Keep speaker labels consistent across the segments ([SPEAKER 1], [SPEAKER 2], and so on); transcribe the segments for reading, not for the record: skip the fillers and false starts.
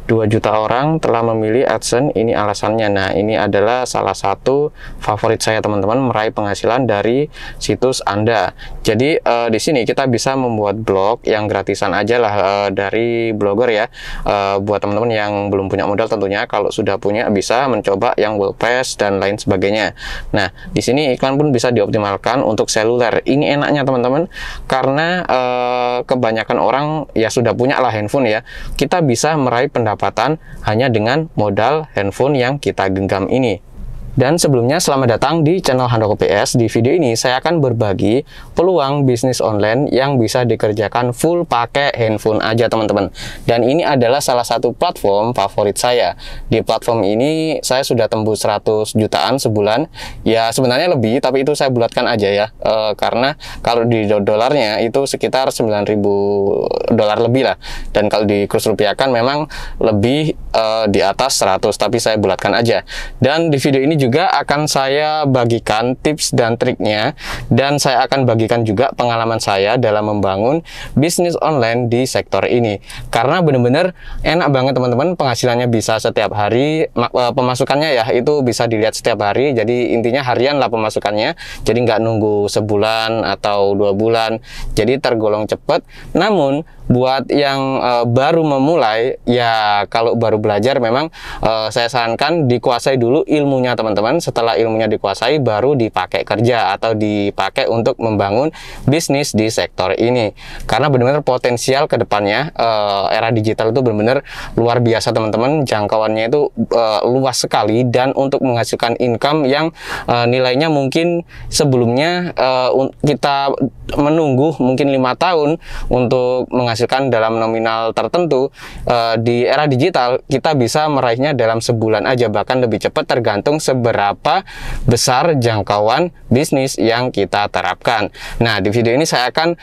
[SPEAKER 1] 2 juta orang telah memilih AdSense, ini alasannya. Nah, ini adalah salah satu favorit saya teman-teman, meraih penghasilan dari situs Anda. Jadi di sini kita bisa membuat blog yang gratisan aja lah dari blogger ya. Buat teman-teman yang belum punya modal tentunya, kalau sudah punya bisa mencoba yang WordPress dan lain sebagainya. Nah, di sini iklan pun bisa dioptimalkan untuk seluler. Ini enaknya teman-teman, karena kebanyakan orang ya sudah punya lah handphone ya. Kita bisa meraih pendapatan hanya dengan modal handphone yang kita genggam ini. Dan sebelumnya, selamat datang di channel Handoko PS. Di video ini saya akan berbagi peluang bisnis online yang bisa dikerjakan full pakai handphone aja teman-teman. Dan ini adalah salah satu platform favorit saya. Di platform ini saya sudah tembus 100 jutaan sebulan. Ya sebenarnya lebih, tapi itu saya bulatkan aja ya. Karena kalau di dolarnya itu sekitar 9.000 dolar lebih lah. Dan kalau di kurs rupiah kan memang lebih di atas 100, tapi saya bulatkan aja. Dan di video ini juga akan saya bagikan tips dan triknya, dan saya akan bagikan juga pengalaman saya dalam membangun bisnis online di sektor ini. Karena benar-benar enak banget teman-teman, penghasilannya bisa setiap hari, pemasukannya ya itu bisa dilihat setiap hari. Jadi intinya harian lah pemasukannya, jadi nggak nunggu sebulan atau 2 bulan, jadi tergolong cepat. Namun buat yang baru memulai, ya kalau baru belajar memang saya sarankan dikuasai dulu ilmunya teman-teman. Setelah ilmunya dikuasai, baru dipakai kerja atau dipakai untuk membangun bisnis di sektor ini. Karena benar-benar potensial ke depannya, era digital itu benar-benar luar biasa teman-teman. Jangkauannya itu luas sekali, dan untuk menghasilkan income yang nilainya mungkin sebelumnya kita menunggu mungkin 5 tahun untuk menghasilkan dalam nominal tertentu, di era digital kita bisa meraihnya dalam sebulan aja, bahkan lebih cepat, tergantung seberapa besar jangkauan bisnis yang kita terapkan. Nah, di video ini saya akan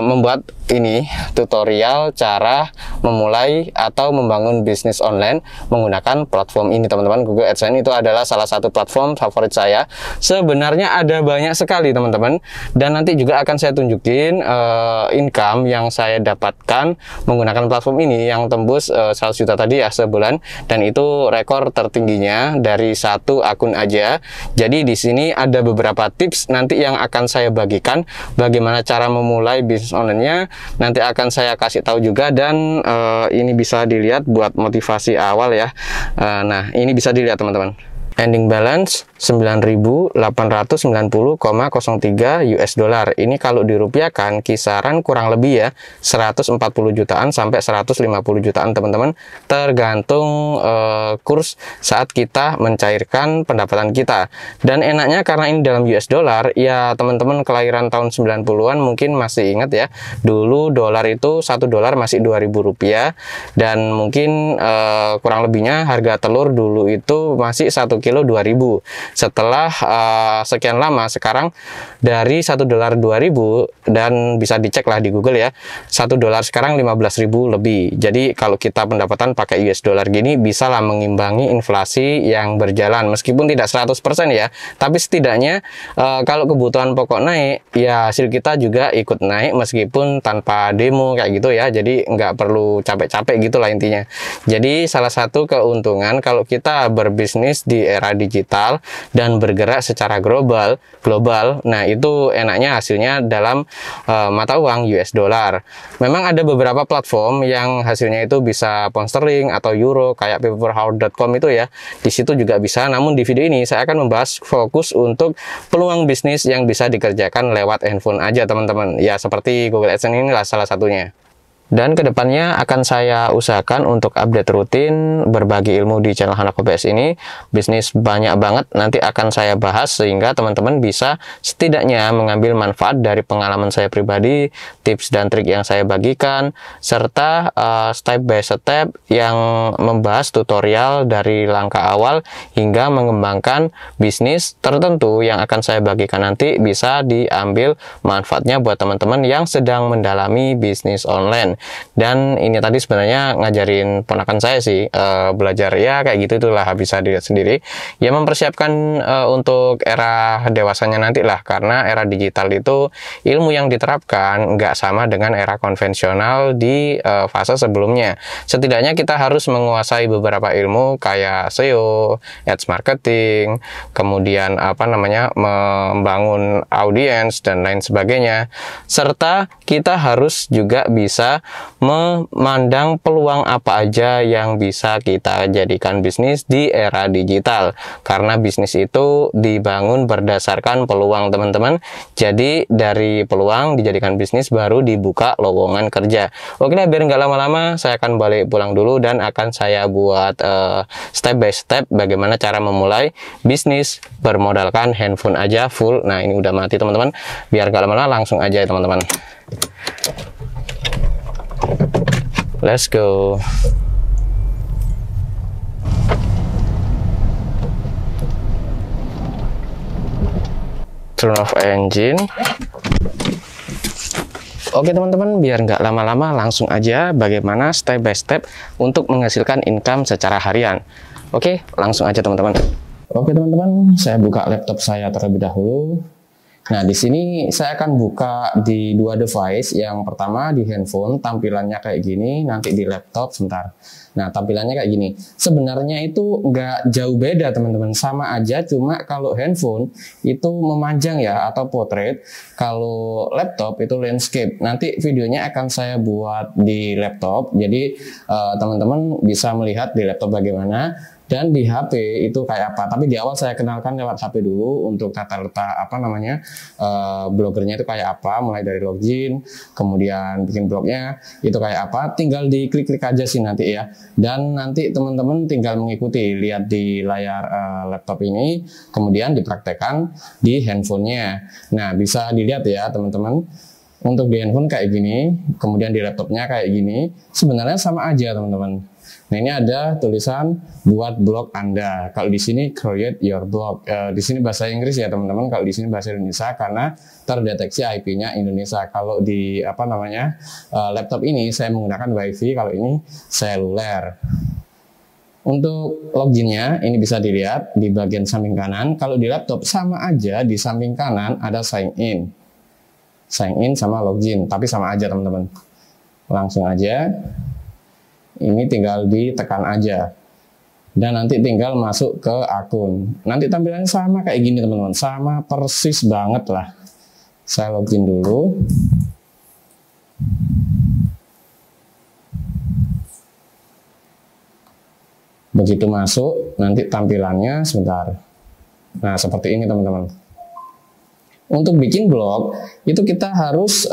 [SPEAKER 1] membuat ini tutorial cara memulai atau membangun bisnis online menggunakan platform ini teman-teman. Google AdSense itu adalah salah satu platform favorit saya. Sebenarnya ada banyak sekali teman-teman, dan nanti juga akan saya tunjukin income yang saya dapatkan menggunakan platform ini yang tembus 100 juta tadi ya sebulan, dan itu rekor tertingginya dari satu akun aja. Jadi di sini ada beberapa tips nanti yang akan saya bagikan bagaimana cara memulai bisnis online-nya. Nanti akan saya kasih tahu juga, dan ini bisa dilihat buat motivasi awal ya. Nah, ini bisa dilihat teman-teman. Ending balance 9.890,03 US dollar. Ini kalau dirupiahkan kisaran kurang lebih ya 140 jutaan sampai 150 jutaan teman-teman, tergantung kurs saat kita mencairkan pendapatan kita. Dan enaknya karena ini dalam US dollar, ya teman-teman kelahiran tahun 90-an mungkin masih ingat ya, dulu dolar itu 1 dolar masih 2.000 rupiah, dan mungkin kurang lebihnya harga telur dulu itu masih 1 kilo 2.000. Setelah sekian lama, sekarang dari 1 dolar 2.000, dan bisa dicek lah di Google ya, 1 dolar sekarang 15.000 lebih. Jadi kalau kita pendapatan pakai US dollar gini, bisa lah mengimbangi inflasi yang berjalan, meskipun tidak 100% ya, tapi setidaknya kalau kebutuhan pokok naik, ya hasil kita juga ikut naik meskipun tanpa demo kayak gitu ya. Jadi nggak perlu capek-capek gitulah intinya. Jadi salah satu keuntungan kalau kita berbisnis di era digital dan bergerak secara global, nah itu enaknya hasilnya dalam mata uang US dollar. Memang ada beberapa platform yang hasilnya itu bisa pound sterling atau euro, kayak paperhouse.com itu ya, di situ juga bisa. Namun di video ini saya akan membahas fokus untuk peluang bisnis yang bisa dikerjakan lewat handphone aja teman-teman. Ya seperti Google AdSense inilah salah satunya. Dan kedepannya akan saya usahakan untuk update rutin berbagi ilmu di channel Handoko PS ini. Bisnis banyak banget nanti akan saya bahas, sehingga teman-teman bisa setidaknya mengambil manfaat dari pengalaman saya pribadi, tips dan trik yang saya bagikan, serta step by step yang membahas tutorial dari langkah awal hingga mengembangkan bisnis tertentu yang akan saya bagikan nanti bisa diambil manfaatnya buat teman-teman yang sedang mendalami bisnis online. Dan ini tadi sebenarnya ngajarin ponakan saya sih, belajar ya kayak gitu itulah, bisa dilihat sendiri. Ya mempersiapkan untuk era dewasanya nanti lah, karena era digital itu ilmu yang diterapkan nggak sama dengan era konvensional di fase sebelumnya. Setidaknya kita harus menguasai beberapa ilmu kayak SEO, ads marketing, kemudian membangun audiens dan lain sebagainya. Serta kita harus juga bisa memandang peluang apa aja yang bisa kita jadikan bisnis di era digital, karena bisnis itu dibangun berdasarkan peluang teman-teman. Jadi dari peluang dijadikan bisnis, baru dibuka lowongan kerja. Oke lah, biar nggak lama-lama, saya akan balik pulang dulu dan akan saya buat step by step bagaimana cara memulai bisnis bermodalkan handphone aja full. Nah, ini udah mati teman-teman, biar nggak lama-lama langsung aja ya teman-teman. Let's go. Turn off engine. Oke teman-teman, biar nggak lama-lama langsung aja bagaimana step by step untuk menghasilkan income secara harian. Oke, langsung aja teman-teman. Oke teman-teman, saya buka laptop saya terlebih dahulu. Nah, di sini saya akan buka di dua device. Yang pertama di handphone, tampilannya kayak gini. Nanti di laptop, sebentar. Nah, tampilannya kayak gini. Sebenarnya itu nggak jauh beda teman-teman, sama aja. Cuma kalau handphone itu memanjang ya, atau portrait. Kalau laptop itu landscape. Nanti videonya akan saya buat di laptop. Jadi teman-teman bisa melihat di laptop bagaimana. Dan di HP itu kayak apa. Tapi di awal saya kenalkan lewat HP dulu untuk tata letak blogernya itu kayak apa, mulai dari login, kemudian bikin blognya itu kayak apa. Tinggal diklik-klik aja sih nanti ya. Dan nanti teman-teman tinggal mengikuti, lihat di layar laptop ini, kemudian dipraktekkan di handphonenya. Nah, bisa dilihat ya teman-teman. Untuk di handphone kayak gini, kemudian di laptopnya kayak gini, sebenarnya sama aja teman-teman. Nah, ini ada tulisan buat blog Anda. Kalau di sini create your blog. Di sini bahasa Inggris ya teman-teman. Kalau di sini bahasa Indonesia karena terdeteksi IP-nya Indonesia. Kalau di laptop ini saya menggunakan WiFi. Kalau ini seluler. Untuk loginnya ini bisa dilihat di bagian samping kanan. Kalau di laptop sama aja, di samping kanan ada sign in. Sign in sama login, tapi sama aja teman-teman. Langsung aja. Ini tinggal ditekan aja. Dan nanti tinggal masuk ke akun. Nanti tampilannya sama kayak gini teman-teman. Sama persis banget lah. Saya login dulu. Begitu masuk, nanti tampilannya sebentar. Nah, seperti ini teman-teman. Untuk bikin blog, itu kita harus,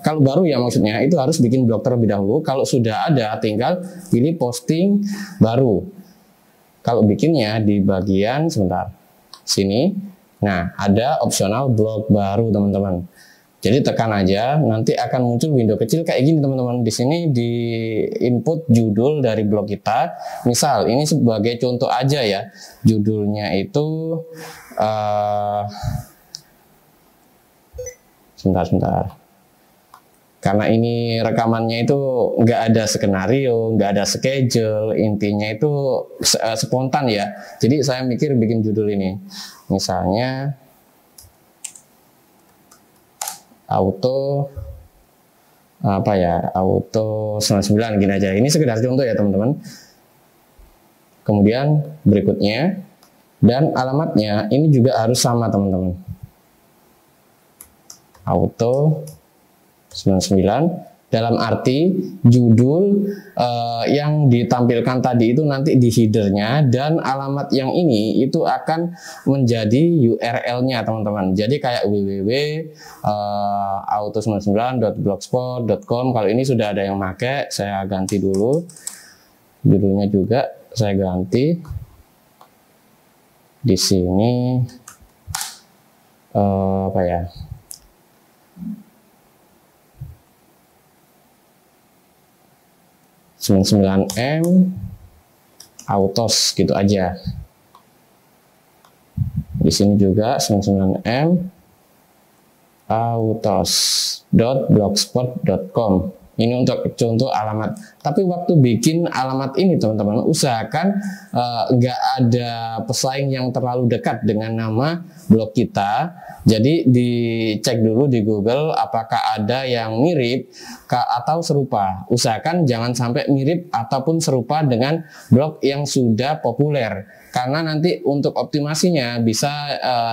[SPEAKER 1] kalau baru ya maksudnya, itu harus bikin blog terlebih dahulu. Kalau sudah ada, tinggal pilih posting baru. Kalau bikinnya di bagian, sebentar, sini. Nah, ada opsional blog baru teman-teman. Jadi tekan aja, nanti akan muncul window kecil kayak gini teman-teman. Di sini di input judul dari blog kita. Misal, ini sebagai contoh aja ya. Judulnya itu... sebentar. Karena ini rekamannya itu nggak ada skenario, nggak ada schedule, intinya itu spontan ya. Jadi saya mikir bikin judul ini. Misalnya auto 99 gini aja. Ini sekedar contoh ya teman-teman. Kemudian berikutnya, dan alamatnya ini juga harus sama teman-teman. Auto 99, dalam arti judul yang ditampilkan tadi itu nanti di headernya, dan alamat yang ini itu akan menjadi URL-nya teman-teman. Jadi kayak www.auto99.blogspot.com. Kalau ini sudah ada yang pakai, saya ganti dulu judulnya juga, saya ganti di sini 99M Autos gitu aja. Di sini juga 99M autos.blogspot.com. Ini untuk contoh alamat. Tapi waktu bikin alamat ini teman-teman, usahakan nggak ada pesaing yang terlalu dekat dengan nama blog kita. Jadi dicek dulu di Google apakah ada yang mirip atau serupa. Usahakan jangan sampai mirip ataupun serupa dengan blog yang sudah populer. Karena nanti untuk optimasinya bisa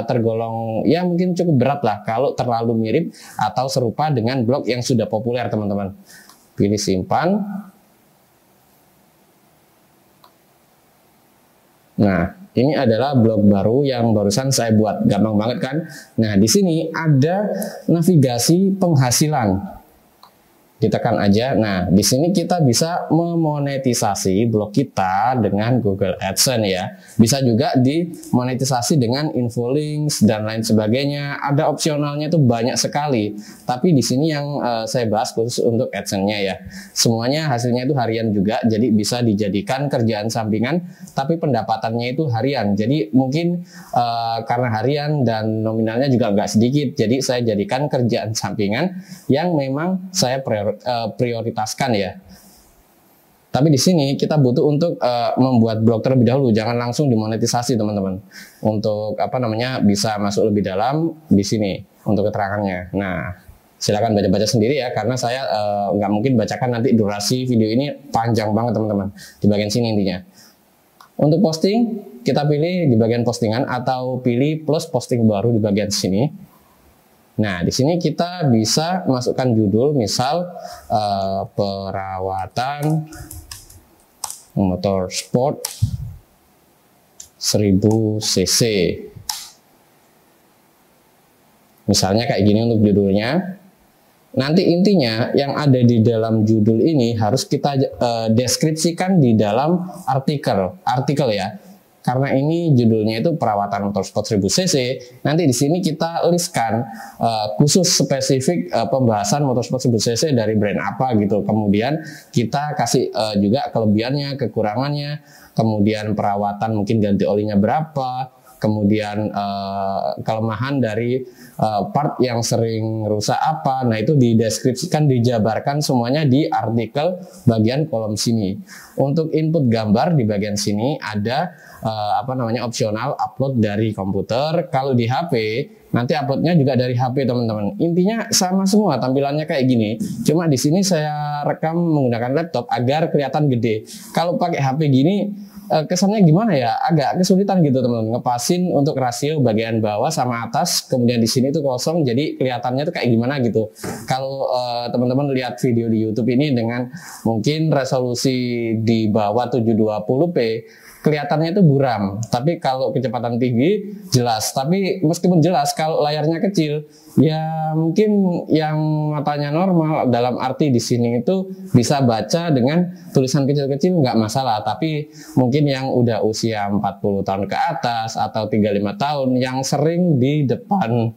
[SPEAKER 1] tergolong ya mungkin cukup berat lah kalau terlalu mirip atau serupa dengan blog yang sudah populer teman-teman. Pilih simpan. Nah, ini adalah blog baru yang barusan saya buat. Gampang banget kan? Nah, di sini ada navigasi penghasilan. Ditekan aja. Nah, di sini kita bisa memonetisasi blog kita dengan Google AdSense ya. Bisa juga dimonetisasi dengan infolinks dan lain sebagainya. Ada opsionalnya itu banyak sekali. Tapi di sini yang saya bahas khusus untuk AdSense-nya ya. Semuanya hasilnya itu harian juga, jadi bisa dijadikan kerjaan sampingan, tapi pendapatannya itu harian. Jadi mungkin karena harian dan nominalnya juga nggak sedikit, jadi saya jadikan kerjaan sampingan yang memang saya prioritaskan ya. Tapi di sini kita butuh untuk membuat blog terlebih dahulu, jangan langsung dimonetisasi teman-teman. Untuk apa namanya bisa masuk lebih dalam di sini untuk keterangannya. Nah, silakan baca-baca sendiri ya, karena saya nggak mungkin bacakan, nanti durasi video ini panjang banget teman-teman. Di bagian sini intinya. Untuk posting kita pilih di bagian postingan atau pilih plus posting baru di bagian sini. Nah, di sini kita bisa masukkan judul, misal perawatan motorsport 1000 cc. Misalnya kayak gini untuk judulnya. Nanti intinya yang ada di dalam judul ini harus kita deskripsikan di dalam artikel ya. Karena ini judulnya itu perawatan motorsport 1000 cc, nanti di sini kita listkan khusus spesifik pembahasan motorsport 1000 cc dari brand apa gitu. Kemudian kita kasih juga kelebihannya, kekurangannya, kemudian perawatan mungkin ganti olinya berapa, kemudian kelemahan dari part yang sering rusak apa. Nah, itu dideskripsikan, dijabarkan semuanya di artikel bagian kolom sini. Untuk input gambar di bagian sini ada opsional upload dari komputer. Kalau di HP nanti uploadnya juga dari HP teman-teman. Intinya sama semua, tampilannya kayak gini. Cuma di sini saya rekam menggunakan laptop agar kelihatan gede. Kalau pakai HP gini kesannya gimana ya, agak kesulitan gitu teman-teman, ngepasin untuk rasio bagian bawah sama atas, kemudian di sini tuh kosong, jadi kelihatannya tuh kayak gimana gitu. Kalau teman-teman lihat video di YouTube ini dengan mungkin resolusi di bawah 720p, kelihatannya itu buram, tapi kalau kecepatan tinggi jelas. Tapi meskipun jelas, kalau layarnya kecil, ya mungkin yang matanya normal, dalam arti di sini itu bisa baca dengan tulisan kecil-kecil nggak masalah. Tapi mungkin yang udah usia 40 tahun ke atas atau 35 tahun yang sering di depan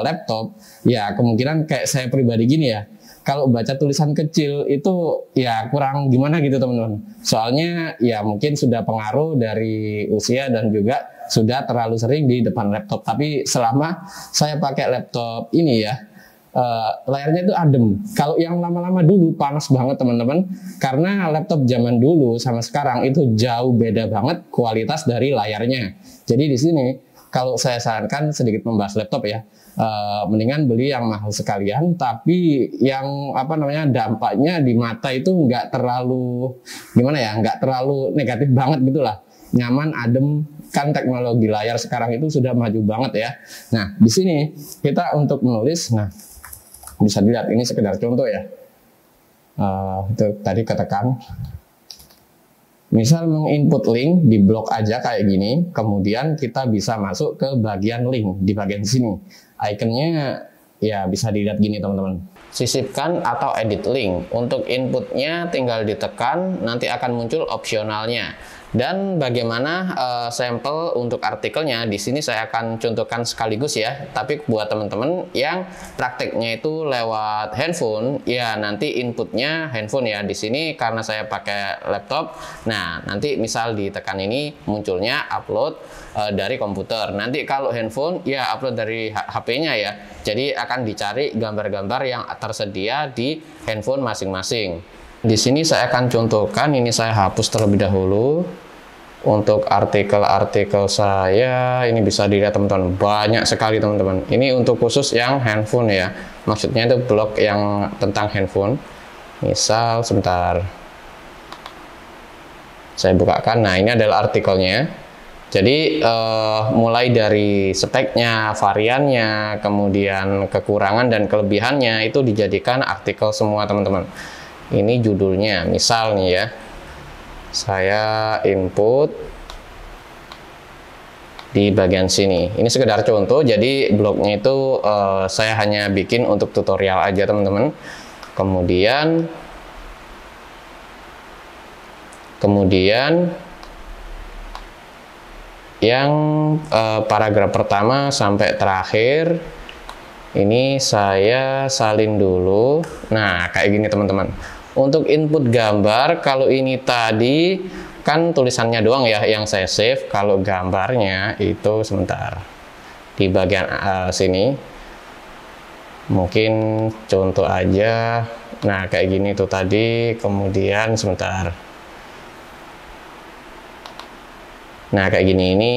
[SPEAKER 1] laptop, ya kemungkinan kayak saya pribadi gini ya, kalau baca tulisan kecil itu ya kurang gimana gitu teman-teman. Soalnya ya mungkin sudah pengaruh dari usia dan juga sudah terlalu sering di depan laptop. Tapi selama saya pakai laptop ini ya, layarnya itu adem. Kalau yang lama-lama dulu panas banget teman-teman, karena laptop zaman dulu sama sekarang itu jauh beda banget kualitas dari layarnya. Jadi di sini kalau saya sarankan sedikit membahas laptop ya, mendingan beli yang mahal sekalian, tapi yang dampaknya di mata itu nggak terlalu nggak terlalu negatif banget gitulah, nyaman, adem. Kan teknologi layar sekarang itu sudah maju banget ya. Nah, di sini kita untuk menulis, nah bisa dilihat ini sekedar contoh ya. Itu tadi ketekan. Misal menginput link di blog aja kayak gini, kemudian kita bisa masuk ke bagian link di bagian sini. Ikonnya ya bisa dilihat gini teman-teman. Sisipkan atau edit link. Untuk inputnya tinggal ditekan, nanti akan muncul opsionalnya. Dan bagaimana sampel untuk artikelnya di sini saya akan contohkan sekaligus ya. Tapi buat teman-teman yang prakteknya itu lewat handphone, ya nanti inputnya handphone ya. Di sini karena saya pakai laptop, nah nanti misal ditekan ini munculnya upload dari komputer. Nanti kalau handphone ya upload dari HP-nya ya. Jadi akan dicari gambar-gambar yang tersedia di handphone masing-masing. Di sini saya akan contohkan, ini saya hapus terlebih dahulu. Untuk artikel-artikel saya, ini bisa dilihat teman-teman, banyak sekali teman-teman. Ini untuk khusus yang handphone ya. Maksudnya itu blog yang tentang handphone. Misal, sebentar. Saya bukakan, nah ini adalah artikelnya. Jadi mulai dari speknya, variannya, kemudian kekurangan dan kelebihannya itu dijadikan artikel semua teman-teman. Ini judulnya, misal nih ya, saya input di bagian sini. Ini sekedar contoh, jadi blognya itu saya hanya bikin untuk tutorial aja teman-teman. Kemudian yang paragraf pertama sampai terakhir ini saya salin dulu. Nah, kayak gini teman-teman. Untuk input gambar, kalau ini tadi kan tulisannya doang ya yang saya save. Kalau gambarnya itu sebentar di bagian sini. Mungkin contoh aja. Nah, kayak gini tuh tadi. Kemudian sebentar. Nah, kayak gini ini.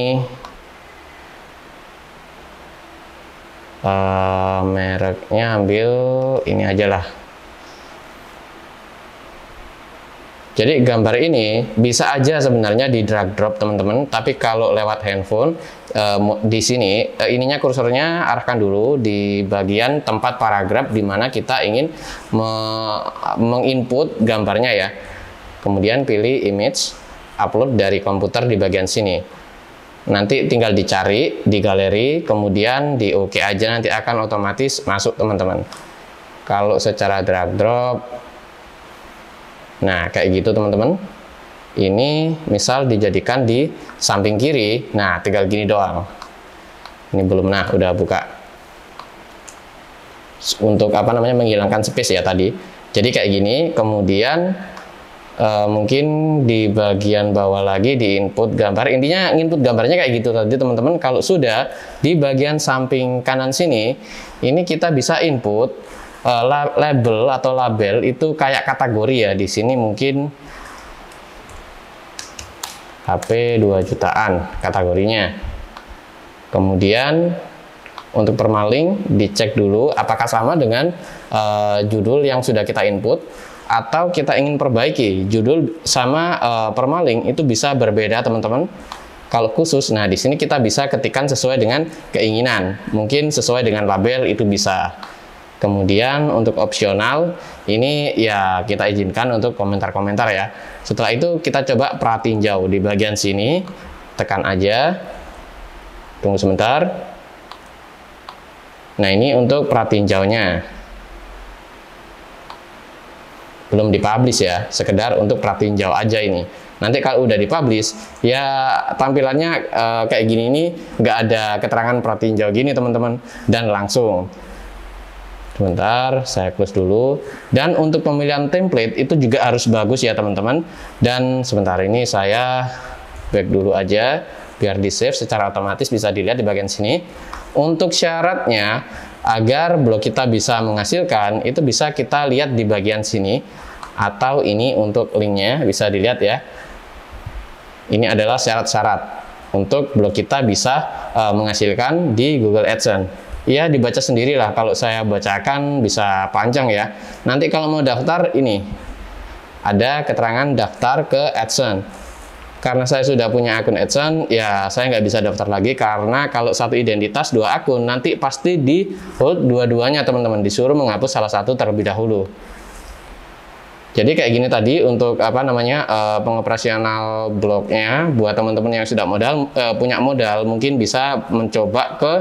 [SPEAKER 1] Mereknya ambil ini aja lah. Jadi gambar ini bisa aja sebenarnya di drag drop teman-teman, tapi kalau lewat handphone di sini ininya kursornya arahkan dulu di bagian tempat paragraf di mana kita ingin menginput gambarnya ya. Kemudian pilih image, upload dari komputer di bagian sini. Nanti tinggal dicari di galeri, kemudian di OK aja, nanti akan otomatis masuk teman-teman. Kalau secara drag drop, nah kayak gitu teman-teman. Ini misal dijadikan di samping kiri, nah tinggal gini doang. Ini belum, nah udah buka. Untuk apa namanya, menghilangkan space ya tadi. Jadi kayak gini, kemudian mungkin di bagian bawah lagi di input gambar. Intinya input gambarnya kayak gitu tadi teman-teman. Kalau sudah di bagian samping kanan sini, ini kita bisa input label atau label itu kayak kategori ya. Di sini mungkin HP 2 jutaan kategorinya. Kemudian untuk permaling dicek dulu apakah sama dengan judul yang sudah kita input, atau kita ingin perbaiki judul sama permaling itu bisa berbeda teman-teman. Kalau khusus, nah di sini kita bisa ketikkan sesuai dengan keinginan. Mungkin sesuai dengan label itu bisa. Kemudian untuk opsional ini ya kita izinkan untuk komentar-komentar ya. Setelah itu kita coba perhatiin jauh di bagian sini, tekan aja. Tunggu sebentar. Nah ini untuk perhatiin jauhnya. Belum dipublish ya, sekedar untuk perhatiin jauh aja ini. Nanti kalau udah dipublish, ya tampilannya kayak gini ini, nggak ada keterangan perhatiin jauh gini teman-teman, dan langsung. Sebentar, saya close dulu. Dan untuk pemilihan template itu juga harus bagus ya teman-teman. Dan sebentar ini saya back dulu aja, biar di save secara otomatis bisa dilihat di bagian sini. Untuk syaratnya, agar blog kita bisa menghasilkan, itu bisa kita lihat di bagian sini, atau ini untuk linknya bisa dilihat ya. Ini adalah syarat-syarat untuk blog kita bisa menghasilkan di Google AdSense. Ya dibaca sendirilah, kalau saya bacakan bisa panjang ya. Nanti kalau mau daftar, ini ada keterangan daftar ke AdSense. Karena saya sudah punya akun AdSense, ya saya nggak bisa daftar lagi, karena kalau satu identitas 2 akun, nanti pasti di hold dua-duanya teman-teman, disuruh menghapus salah satu terlebih dahulu. Jadi kayak gini tadi untuk apa namanya pengoperasional blognya. Buat teman-teman yang sudah punya modal, mungkin bisa mencoba ke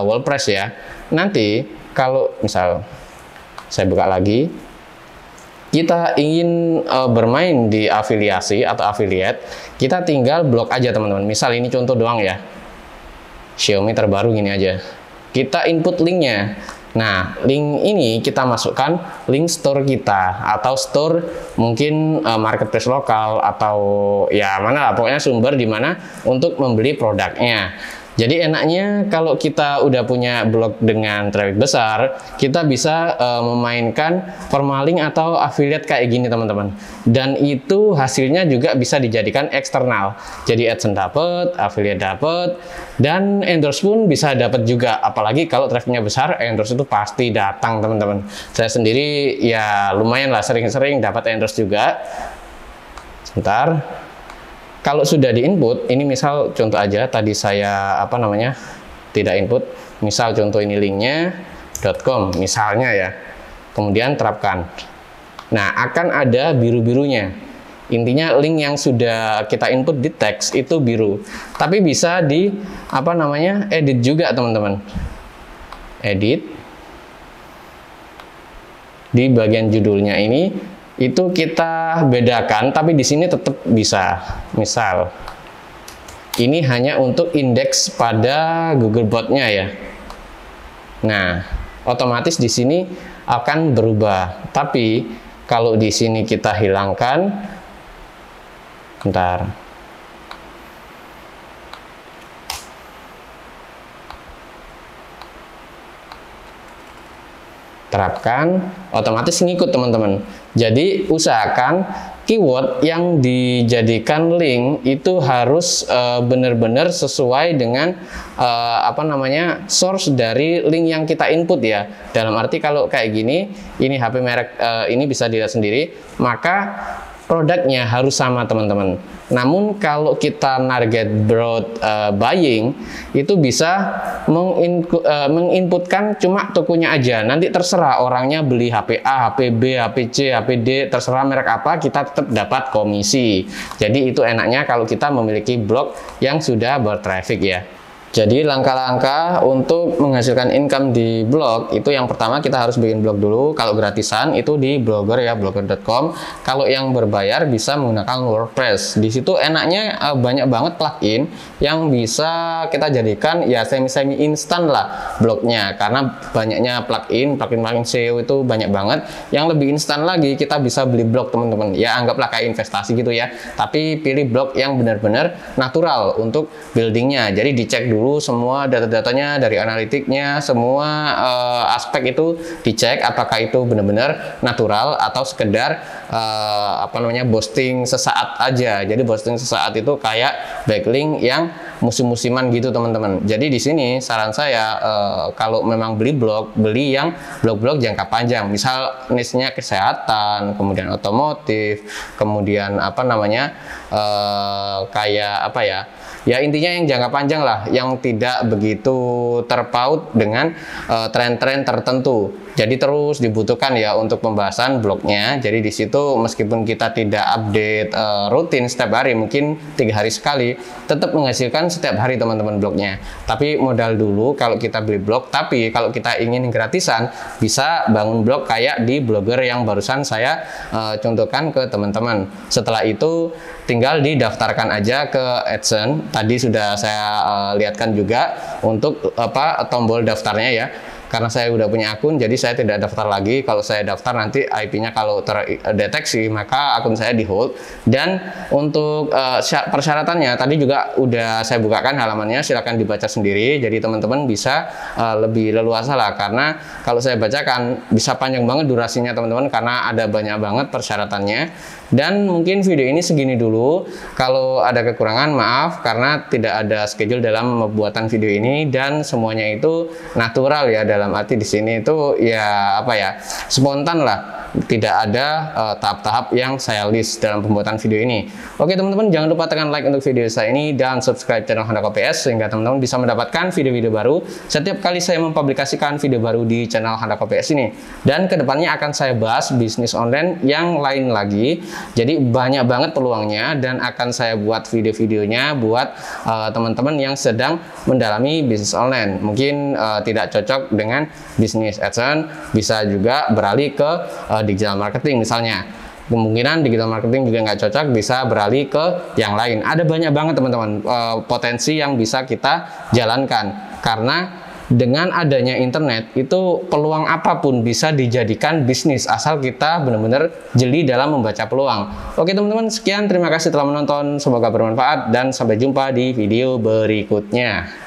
[SPEAKER 1] WordPress ya. Nanti kalau misal saya buka lagi, kita ingin bermain di afiliasi atau affiliate, kita tinggal blok aja teman-teman. Misal ini contoh doang ya, Xiaomi terbaru gini aja. Kita input linknya. Nah, link ini kita masukkan link store kita atau store mungkin marketplace lokal atau ya mana lah, pokoknya sumber di mana untuk membeli produknya. Jadi enaknya kalau kita udah punya blog dengan traffic besar, kita bisa memainkan permaling atau affiliate kayak gini teman-teman. Dan itu hasilnya juga bisa dijadikan eksternal. Jadi AdSense dapat, affiliate dapat, dan endorse pun bisa dapat juga. Apalagi kalau trafficnya besar, endorse itu pasti datang teman-teman. Saya sendiri ya lumayan lah sering-sering dapat endorse juga. Sebentar. Kalau sudah di input, ini misal contoh aja, tadi saya tidak input, misal contoh ini linknya .com misalnya ya, kemudian terapkan. Nah, akan ada biru-birunya. Intinya link yang sudah kita input di teks itu biru, tapi bisa di edit juga teman-teman. Edit di bagian judulnya ini. Itu kita bedakan, tapi di sini tetap bisa. Misal, ini hanya untuk indeks pada Googlebot-nya ya. Nah, otomatis di sini akan berubah. Tapi kalau di sini kita hilangkan, bentar. Terapkan, otomatis ngikut teman-teman. Jadi usahakan keyword yang dijadikan link itu harus benar-benar sesuai dengan source dari link yang kita input ya. Dalam arti kalau kayak gini, ini HP merek ini bisa dilihat sendiri, maka produknya harus sama teman-teman. Namun kalau kita target broad buying, itu bisa menginputkan cuma tokonya aja. Nanti terserah orangnya beli HP A, HP B, HP C, HP D, terserah merek apa, kita tetap dapat komisi. Jadi itu enaknya kalau kita memiliki blog yang sudah bertraffic ya. Jadi langkah-langkah untuk menghasilkan income di blog itu yang pertama kita harus bikin blog dulu. Kalau gratisan itu di Blogger ya, blogger.com. Kalau yang berbayar bisa menggunakan WordPress. Di situ enaknya banyak banget plugin yang bisa kita jadikan ya semi-semi instan lah blognya, karena banyaknya plugin SEO itu banyak banget. Yang lebih instan lagi kita bisa beli blog teman-teman. Ya anggaplah kayak investasi gitu ya. Tapi pilih blog yang benar-benar natural untuk buildingnya. Jadi dicek dulu semua data-datanya dari analitiknya, semua aspek itu dicek apakah itu benar-benar natural atau sekedar boosting sesaat aja. Jadi boosting sesaat itu kayak backlink yang musim-musiman gitu teman-teman. Jadi di sini saran saya kalau memang beli blog, beli yang blog-blog jangka panjang. Misal niche-nya kesehatan, kemudian otomotif, kemudian ya intinya yang jangka panjang lah, yang tidak begitu terpaut dengan tren-tren tertentu. Jadi terus dibutuhkan ya untuk pembahasan blognya. Jadi di situ meskipun kita tidak update rutin setiap hari, mungkin 3 hari sekali, tetap menghasilkan setiap hari teman-teman blognya. Tapi modal dulu kalau kita beli blog. Tapi kalau kita ingin gratisan, bisa bangun blog kayak di Blogger yang barusan saya contohkan ke teman-teman. Setelah itu tinggal didaftarkan aja ke AdSense. Tadi sudah saya lihatkan juga untuk tombol daftarnya ya. Karena saya udah punya akun, jadi saya tidak daftar lagi. Kalau saya daftar nanti IP-nya kalau terdeteksi, maka akun saya di hold. Dan untuk persyaratannya tadi juga udah saya bukakan halamannya, silahkan dibaca sendiri. Jadi teman-teman bisa lebih leluasa lah, karena kalau saya bacakan bisa panjang banget durasinya teman-teman, karena ada banyak banget persyaratannya. Dan mungkin video ini segini dulu. Kalau ada kekurangan maaf, karena tidak ada schedule dalam pembuatan video ini, dan semuanya itu natural ya, dalam arti di sini itu ya spontan lah, tidak ada tahap-tahap yang saya list dalam pembuatan video ini. Oke teman-teman, jangan lupa tekan like untuk video saya ini dan subscribe channel Handako PS sehingga teman-teman bisa mendapatkan video-video baru setiap kali saya mempublikasikan video baru di channel Handako PS ini. Dan kedepannya akan saya bahas bisnis online yang lain lagi. Jadi banyak banget peluangnya dan akan saya buat video-videonya buat teman-teman yang sedang mendalami bisnis online. Mungkin tidak cocok dengan bisnis AdSense, bisa juga beralih ke digital marketing misalnya. Kemungkinan digital marketing juga nggak cocok, bisa beralih ke yang lain. Ada banyak banget teman-teman potensi yang bisa kita jalankan, karena dengan adanya internet itu peluang apapun bisa dijadikan bisnis asal kita benar-benar jeli dalam membaca peluang. Oke teman-teman, sekian, terima kasih telah menonton, semoga bermanfaat dan sampai jumpa di video berikutnya.